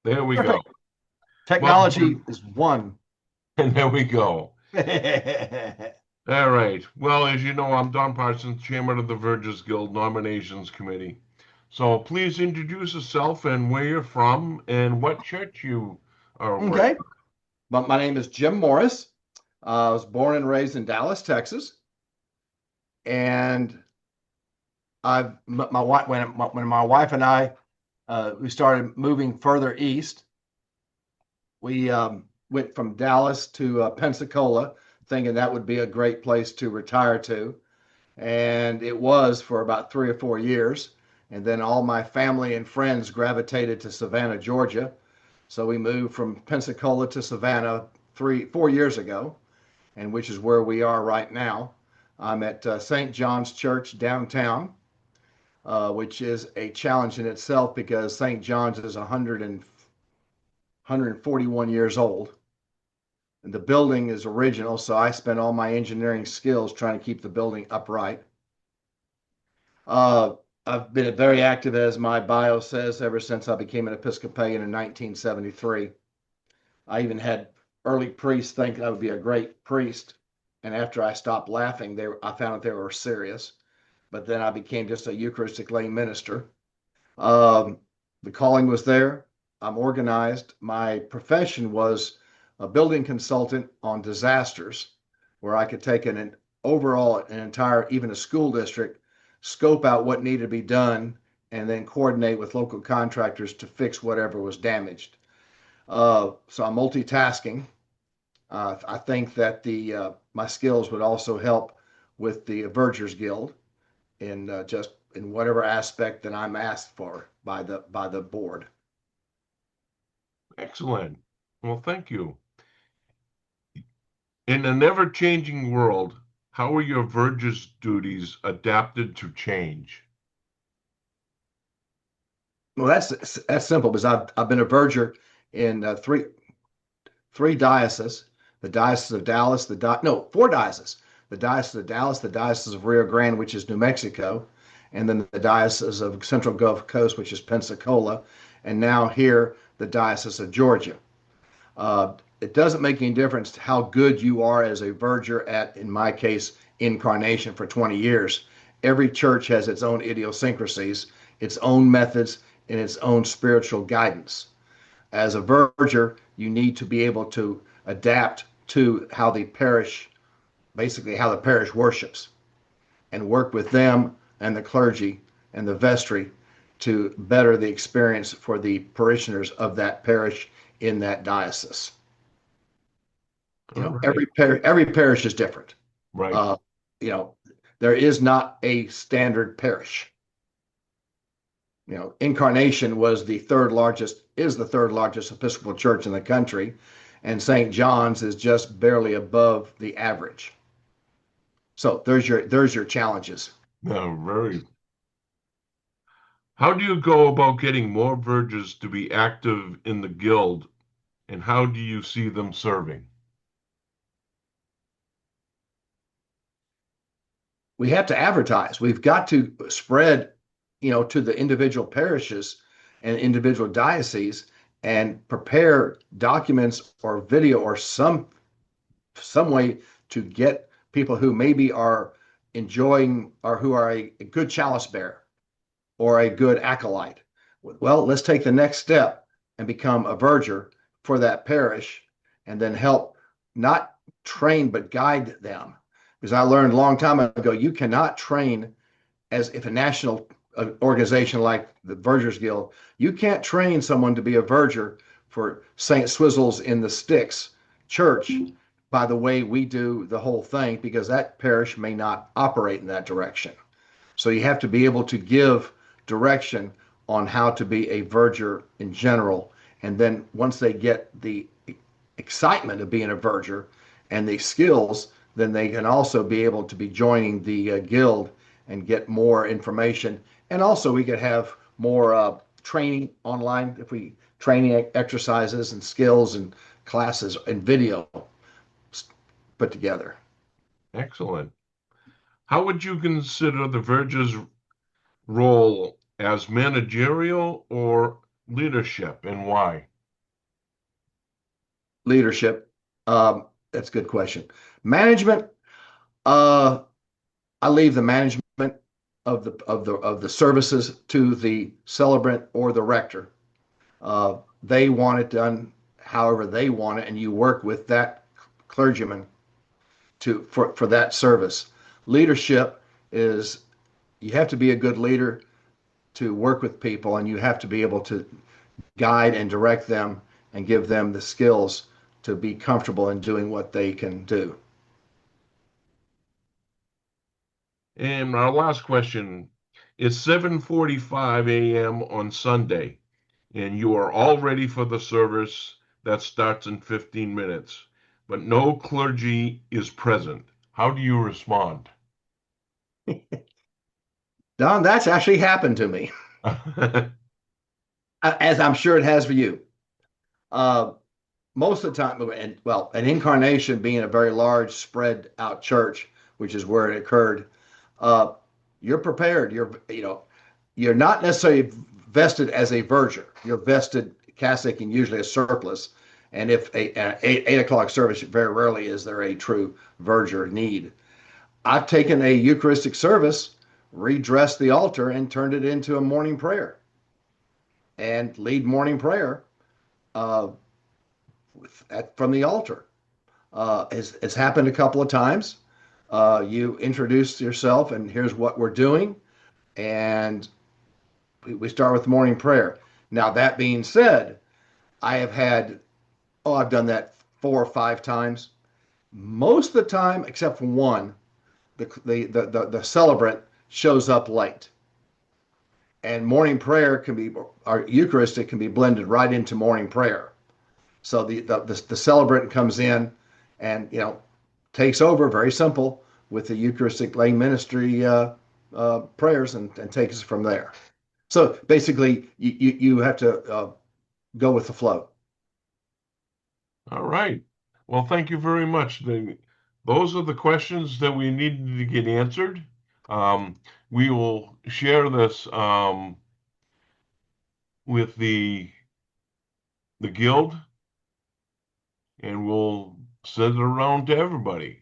There we go. Perfect. Well, Technology is one. and there we go. Okay. All right. Well, as you know, I'm Don Parsons, Chairman of the Vergers Guild Nominations Committee. So please introduce yourself and where you're from and what church you are with. But my name is Jim Morris. I was born and raised in Dallas, Texas, and my wife when my wife and I we started moving further east. We went from Dallas to Pensacola, thinking that would be a great place to retire to. And it was for about 3 or 4 years. And then all my family and friends gravitated to Savannah, Georgia. So we moved from Pensacola to Savannah 4 years ago, and which is where we are right now. I'm at St. John's Church downtown, which is a challenge in itself because St. John's is 141 years old. And the building is original, so I spent all my engineering skills trying to keep the building upright. Uh, I've been very active, as my bio says, ever since I became an Episcopalian in 1973. I even had early priests think I would be a great priest. And after I stopped laughing, I found out they were serious. But then I became just a Eucharistic lay minister. Um, the calling was there. I'm organized. My profession was a building consultant on disasters, where I could take an overall, an entire, even a school district, scope out what needed to be done, and then coordinate with local contractors to fix whatever was damaged. So I'm multitasking. I think that the my skills would also help with the Vergers Guild in just in whatever aspect that I'm asked for by the board. Excellent. Well, thank you. In a never-changing world, how are your Vergers duties adapted to change? Well, that's simple because I've been a verger in three dioceses: the Diocese of Dallas, no, four dioceses: the Diocese of Dallas, the Diocese of Rio Grande, which is New Mexico, and then the Diocese of Central Gulf Coast, which is Pensacola, and now here the Diocese of Georgia. It doesn't make any difference how good you are as a verger at, in my case, Incarnation for 20 years. Every church has its own idiosyncrasies, its own methods, and its own spiritual guidance. As a verger, you need to be able to adapt to how the parish, basically how the parish worships, and work with them and the clergy and the vestry to better the experience for the parishioners of that parish in that diocese. All right. Every parish is different. Right. Uh, you know, there is not a standard parish. Incarnation is the third largest Episcopal church in the country, and St. John's is just barely above the average. So there's your challenges. No, very. How do you go about getting more Vergers to be active in the guild, and how do you see them serving? We have to advertise. We've got to spread, to the individual parishes and individual dioceses and prepare documents or video or some way to get people who maybe are enjoying or who are a good chalice bearer or a good acolyte. Well, let's take the next step and become a verger for that parish and then help not train but guide them. Because I learned a long time ago, you cannot train as if a national organization like the Vergers Guild, you can't train someone to be a verger for St. Swizzles in the Sticks church by the way we do the whole thing because that parish may not operate in that direction. So you have to be able to give direction on how to be a verger in general. And then once they get the excitement of being a verger and the skills, then they can also be able to be joining the guild and get more information. And also, we could have more training online if we training exercises and skills and classes and video put together. Excellent. How would you consider the Verger's role as managerial or leadership, and why? Leadership. That's a good question. Management. Uh, I leave the management of the services to the celebrant or the rector. They want it done however they want it, and you work with that clergyman for that service. Leadership is you have to be a good leader to work with people, and you have to be able to guide and direct them and give them the skills to be comfortable in doing what they can do. And our last question, it's 7:45 a.m. on Sunday, and you are all ready for the service that starts in 15 minutes, but no clergy is present. How do you respond? Don, that's actually happened to me, as I'm sure it has for you. Uh, Most of the time, and well, an incarnation being a very large, spread out church, which is where it occurred, uh, you're prepared. You're not necessarily vested as a verger. You're vested Catholic and usually a surplus. And if a 8 o'clock service, very rarely is there a true verger need. I've taken a Eucharistic service, redressed the altar, and turned it into a morning prayer and lead morning prayer uh, from the altar. It's happened a couple of times. You introduce yourself, and here's what we're doing, and we start with morning prayer. Now, that being said, I have had, I've done that 4 or 5 times. Most of the time, except for one, the celebrant shows up late. And morning prayer can be, our Eucharistic can be blended right into morning prayer. So the celebrant comes in and, takes over, very simple, with the Eucharistic lay ministry prayers and takes us from there. So basically, you have to go with the flow. All right. Well, thank you very much. Those are the questions that we needed to get answered. We will share this with the guild, and we'll send it around to everybody.